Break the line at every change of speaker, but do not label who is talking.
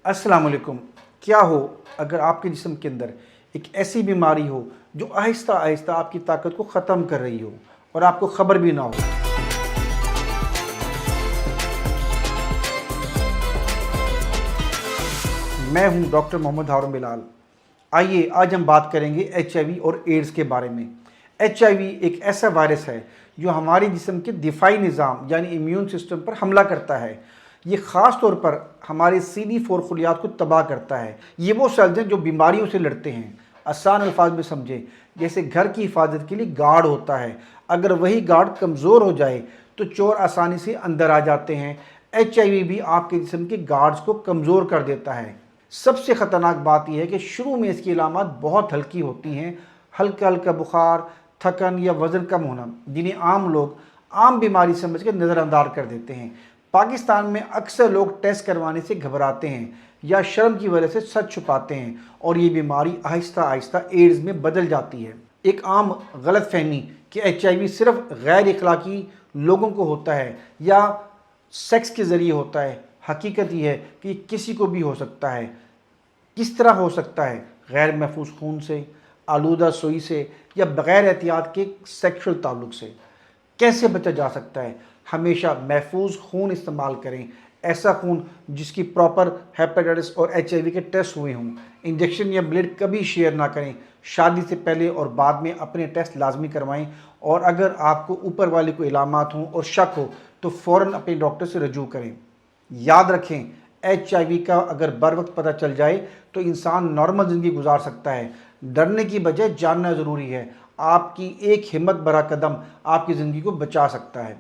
अस्सलाम वालेकुम। क्या हो अगर आपके जिस्म के अंदर एक ऐसी बीमारी हो जो आहिस्ता आहिस्ता आपकी ताकत को ख़त्म कर रही हो और आपको ख़बर भी ना हो। मैं हूं डॉक्टर मोहम्मद हारून बिलाल। आइए आज हम बात करेंगे HIV और एड्स के बारे में। HIV एक ऐसा वायरस है जो हमारे जिस्म के दिफाई निज़ाम यानी इम्यून सिस्टम पर हमला करता है। ये ख़ास तौर पर हमारे CD4 खलियात को तबाह करता है। ये वो सेल्स हैं जो बीमारियों से लड़ते हैं। आसान अल्फाज में समझें, जैसे घर की हिफाजत के लिए गार्ड होता है, अगर वही गार्ड कमज़ोर हो जाए तो चोर आसानी से अंदर आ जाते हैं। HIV भी आपके जिस्म के गार्ड्स को कमज़ोर कर देता है। सबसे ख़तरनाक बात यह है कि शुरू में इसकी अलामत बहुत हल्की होती हैं, हल्का हल्का बुखार, थकन या वज़न कम होना, जिन्हें आम लोग आम बीमारी समझ कर नज़रअंदाज कर देते हैं। पाकिस्तान में अक्सर लोग टेस्ट करवाने से घबराते हैं या शर्म की वजह से सच छुपाते हैं और ये बीमारी आहिस्ता आहिस्ता एड्स में बदल जाती है। एक आम गलत फहमी कि HIV सिर्फ गैर इखलाकी लोगों को होता है या सेक्स के ज़रिए होता है। हकीकत यह है कि किसी को भी हो सकता है। किस तरह हो सकता है? गैर महफूज खून से, आलूदा सुई से या बग़ैर एहतियात के सेक्सुअल ताल्लुक़ से। कैसे बचा जा सकता है? हमेशा महफूज खून इस्तेमाल करें, ऐसा खून जिसकी प्रॉपर हेपेटाइटिस और HIV के टेस्ट हुए हों। इंजेक्शन या ब्लेड कभी शेयर ना करें। शादी से पहले और बाद में अपने टेस्ट लाजमी करवाएं और अगर आपको ऊपर वाले को इलामात हों और शक हो तो फ़ौरन अपने डॉक्टर से रजू करें। याद रखें, HIV का अगर बर वक्त पता चल जाए तो इंसान नॉर्मल ज़िंदगी गुजार सकता है। डरने की बजाय जानना ज़रूरी है। आपकी एक हिम्मत भरा कदम आपकी ज़िंदगी को बचा सकता है।